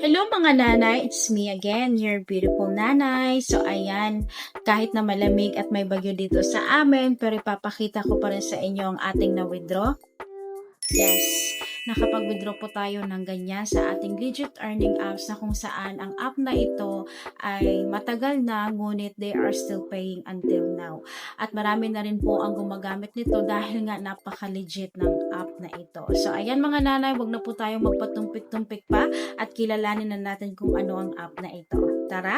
Hello mga nanay, it's me again, your beautiful nanay. So ayan, kahit na malamig at may bagyo dito sa amin, pero ipapakita ko pa rin sa inyo ang ating na-withdraw. Yes, nakapag-withdraw po tayo ng ganyan sa ating legit earning apps na kung saan ang app na ito ay matagal na ngunit they are still paying until now. At marami na rin po ang gumagamit nito dahil nga napaka-legit ng app na ito. So ayan mga nanay, wag na po tayo magpatumpik-tumpik pa at kilalanin na natin kung ano ang app na ito. Tara!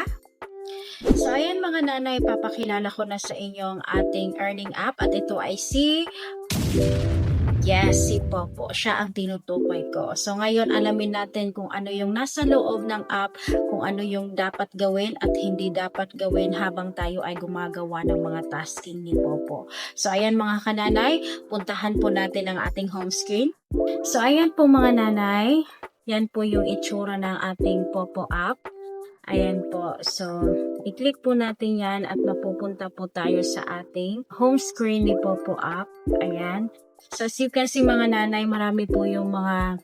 So ayan mga nanay, papakilala ko na sa inyo ang ating earning app at ito ay si Popo. Siya ang tinutukoy ko. So ngayon alamin natin kung ano yung nasa loob ng app, kung ano yung dapat gawin at hindi dapat gawin habang tayo ay gumagawa ng mga tasking ni Popo. So ayan mga kananay, puntahan po natin ang ating home screen. So ayan po mga nanay, yan po yung itsura ng ating Popo app. Ayan po. So, i-click po natin yan at mapupunta po tayo sa ating home screen ni Popo app. Ayan. So, as you can see mga nanay, marami po yung mga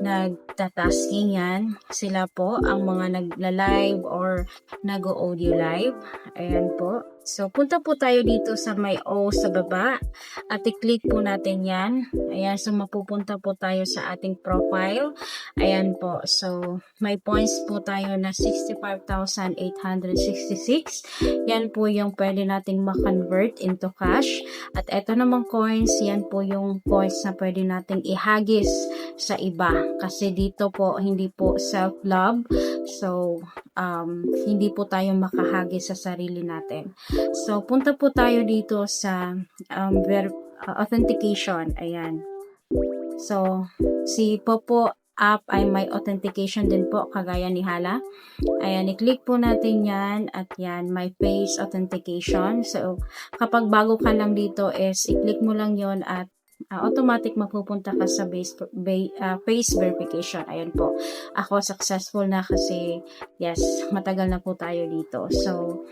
nagtatasking yan. Sila po ang mga nagla-live or nag-audio live. Ayan po. So, punta po tayo dito sa may O sa baba at i-click po natin yan. Ayan, so mapupunta po tayo sa ating profile. Ayan po. So, may points po tayo na 65,866. Yan po yung pwede nating ma-convert into cash. At eto namang coins, yan po yung coins na pwede nating ihagis sa iba. Kasi dito po, hindi po self-love. So, hindi po tayo makahagis sa sarili natin. So, punta po tayo dito sa authentication. Ayan. So, si Popo app ay may authentication din po, kagaya ni Hala. Ayan, i-click po natin yan at yan, may face authentication. So, kapag bago ka lang dito is, i-click mo lang yon at automatic mapupunta ka sa face verification. Ayan po. Ako successful na kasi yes, matagal na po tayo dito. So,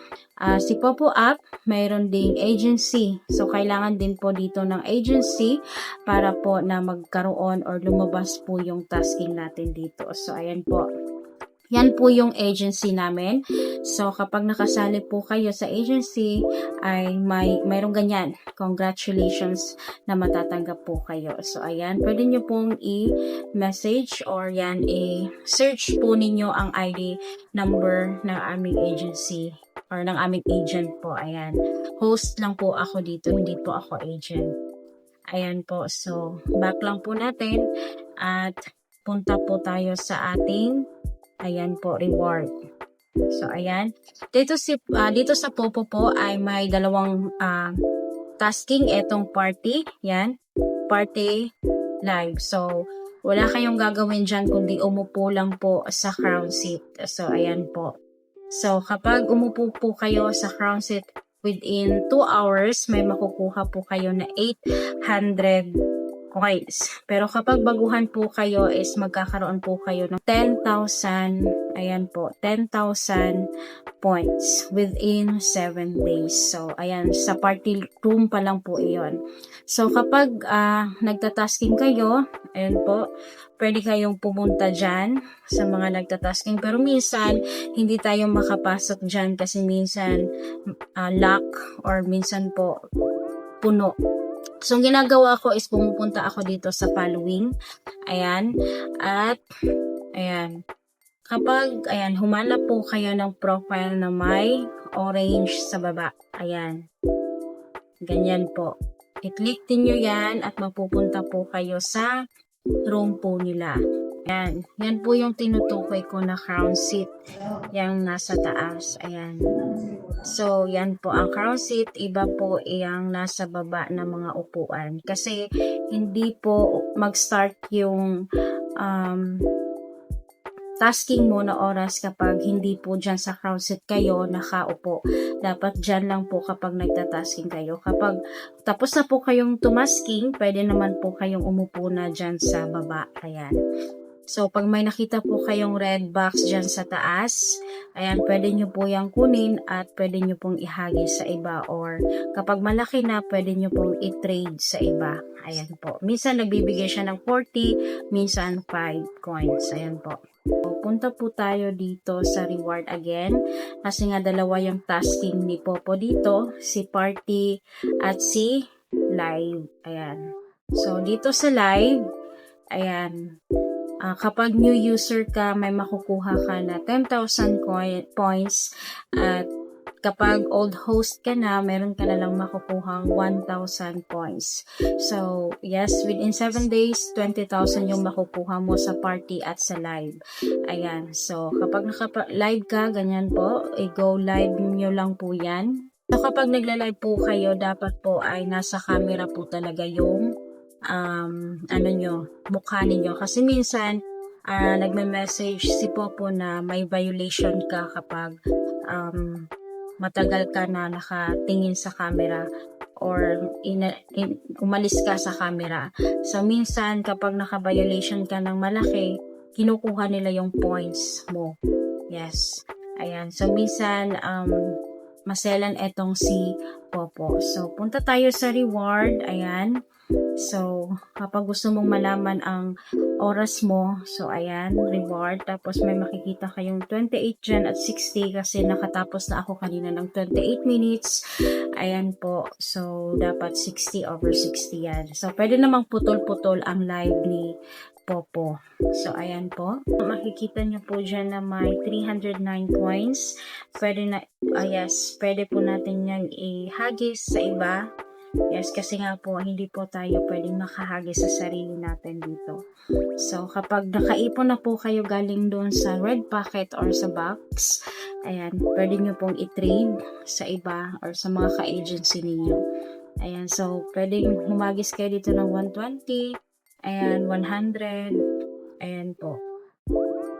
si Popo app, mayroon ding agency. So, kailangan din po dito ng agency para po na magkaroon or lumabas po yung tasking natin dito. So, ayan po. Yan po yung agency namin. So, kapag nakasali po kayo sa agency, ay mayroong ganyan. Congratulations na matatanggap po kayo. So, ayan. Pwede nyo pong i-message or yan, i-search po ninyo ang ID number ng aming agency or ng aming agent po. Ayan. Host lang po ako dito. Hindi po ako agent. Ayan po. So, back lang po natin at punta po tayo sa ating ayan po, reward. So, ayan. Dito sa Popo po ay may dalawang tasking. Etong party. Yan. Party live. So, wala kayong gagawin dyan kundi umupo lang po sa crown seat. So, ayan po. So, kapag umupo po kayo sa crown seat within 2 hours, may makukuha po kayo na 800 coins. Pero kapag baguhan po kayo is magkakaroon po kayo ng 10,000, ayan po, 10,000 points within 7 days. So, ayan, sa party room pa lang po iyon. So, kapag nagtatasking kayo, ayan po, pwede kayong pumunta dyan sa mga nagtatasking. Pero minsan, hindi tayo makapasok dyan kasi minsan lock or minsan po puno. So, ang ginagawa ko is pumupunta ako dito sa following. Ayan. At, ayan. Kapag, ayan, humanap po kayo ng profile na may orange sa baba. Ayan. Ganyan po. I-click din nyo yan at mapupunta po kayo sa room po nila. Ayan. Yan po yung tinutukoy ko na crown seat. Yang nasa taas. Ayan. So, yan po ang crown seat. Iba po yung nasa baba na mga upuan. Kasi, hindi po mag-start yung tasking mo na oras kapag hindi po dyan sa crown seat kayo nakaupo. Dapat dyan lang po kapag nagtatasking kayo. Kapag tapos na po kayong tumasking, pwede naman po kayong umupo na dyan sa baba. Ayan. So, pag may nakita po kayong red box dyan sa taas, ayan, pwede nyo po yung kunin at pwede nyo pong ihagis sa iba or kapag malaki na, pwede nyo pong i-trade sa iba. Ayan po. Minsan, nagbibigay siya ng 40, minsan 5 coins. Ayan po. punta po tayo dito sa reward again. Kasi nga dalawa yung tasking ni Popo dito, si party at si live. Ayan. So, dito sa live, ayan, kapag new user ka, may makukuha ka na 10,000 points at kapag old host ka na, meron ka na lang makukuhang 1,000 points. So, yes, within 7 days, 20,000 yung makukuha mo sa party at sa live. Ayan. So, kapag naka-live ka, ganyan po, i-go live nyo lang po yan. So, kapag nagla-live po kayo, dapat po ay nasa camera po talaga yung mukha ninyo. Kasi minsan, nagme-message si Popo na may violation ka kapag matagal ka na nakatingin sa camera or umalis ka sa camera. So, minsan, kapag naka-violation ka ng malaki, kinukuha nila yung points mo. Yes. Ayan. So, minsan, maselan etong si Popo. So, punta tayo sa reward. Ayan. So, kapag gusto mong malaman ang oras mo, so ayan, reward. Tapos may makikita kayong 28 dyan at 60 kasi nakatapos na ako kanina ng 28 minutes. Ayan po. So, dapat 60 over 60 yan. So, pwede namang putol-putol ang live ni Popo. So, ayan po. Makikita nyo po dyan na may 309 points. Pwede na, yes, pwede po natin yan ihagis sa iba. Yes, kasi nga po, hindi po tayo pwedeng makahagis sa sarili natin dito. So, kapag nakaipon na po kayo galing doon sa red packet or sa box, ayan, pwede nyo pong i-trade sa iba or sa mga ka-agency ninyo. Ayan, so, pwedeng humagis kayo dito ng 120, ayan, 100, ayan po.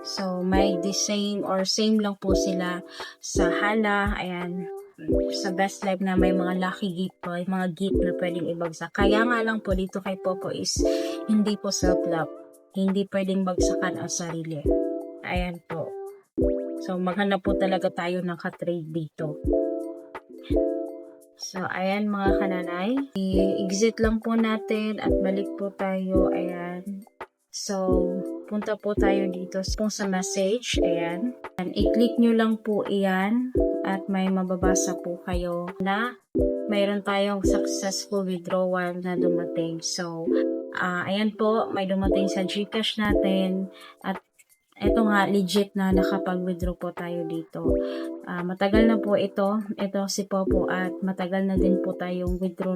So, may the same or same lang po sila sa Hala, ayan, sa Best Life na may mga lucky gift po, mga gift na pwedeng ibagsak. Kaya nga lang po dito kay Popo is hindi po self-love. Hindi pwedeng bagsakan ang sarili. Ayan po. So, maghanap po talaga tayo ng ka-trade dito. So, ayan mga kananay. I-exit lang po natin at balik po tayo. Ayan. So, punta po tayo dito sa message. Ayan. I-click nyo lang po iyan. At may mababasa po kayo na mayroon tayong successful withdrawal na dumating. So, ayan po, may dumating sa GCash natin. At eto nga, legit na nakapag-withdraw po tayo dito. Matagal na po ito si Popo at matagal na din po tayong withdraw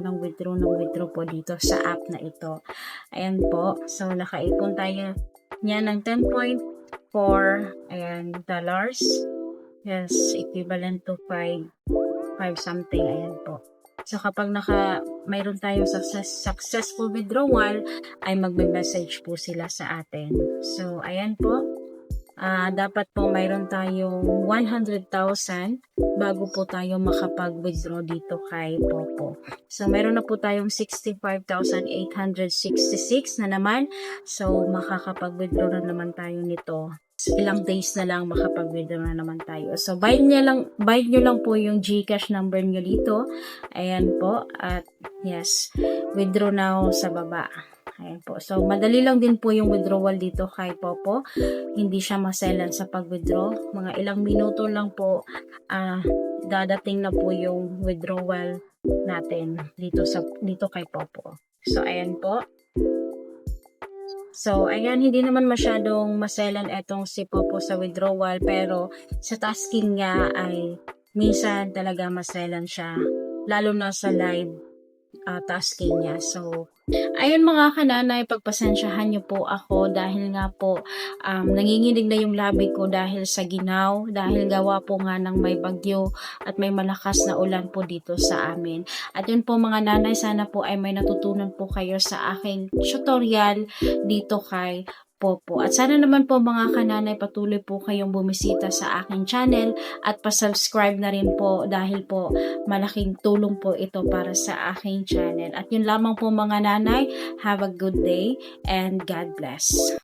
po dito sa app na ito. Ayan po, so nakaipon tayo niya ng 10.4 ayan, dollars. Yes, equivalent to 5 something, ayan po. So, kapag mayroon tayong successful withdrawal, ay magme-message po sila sa atin. So, ayan po. Dapat po mayroon tayong 100,000 bago po tayo makapag-withdraw dito kay Popo. So, meron na po tayong 65,866 na naman. So, makakapag-withdraw na naman tayo nito. Ilang days na lang makapag-withdraw na naman tayo. So, bind nyo lang po yung GCash number nyo dito. Ayan po. At yes, withdraw now sa baba. Ayan po. So, madali lang din po yung withdrawal dito kay Popo. Hindi siya maselan sa pag-withdraw. Mga ilang minuto lang po, dadating na po yung withdrawal natin dito kay Popo. So, ayan po. So, ayan, hindi naman masyadong maselan etong si Popo sa withdrawal, pero sa tasking niya ay minsan talaga maselan siya, lalo na sa live tasking niya. So, ayun mga kananay, pagpasensyahan niyo po ako dahil nga po nanginginig na yung labi ko dahil sa ginaw, dahil gawa po nga ng may bagyo at may malakas na ulan po dito sa amin. At yun po mga nanay, sana po ay may natutunan po kayo sa aking tutorial dito kay Popo. At sana naman po mga kananay, patuloy po kayong bumisita sa aking channel at pa-subscribe na rin po dahil po malaking tulong po ito para sa aking channel. At yun lamang po mga nanay, have a good day and God bless.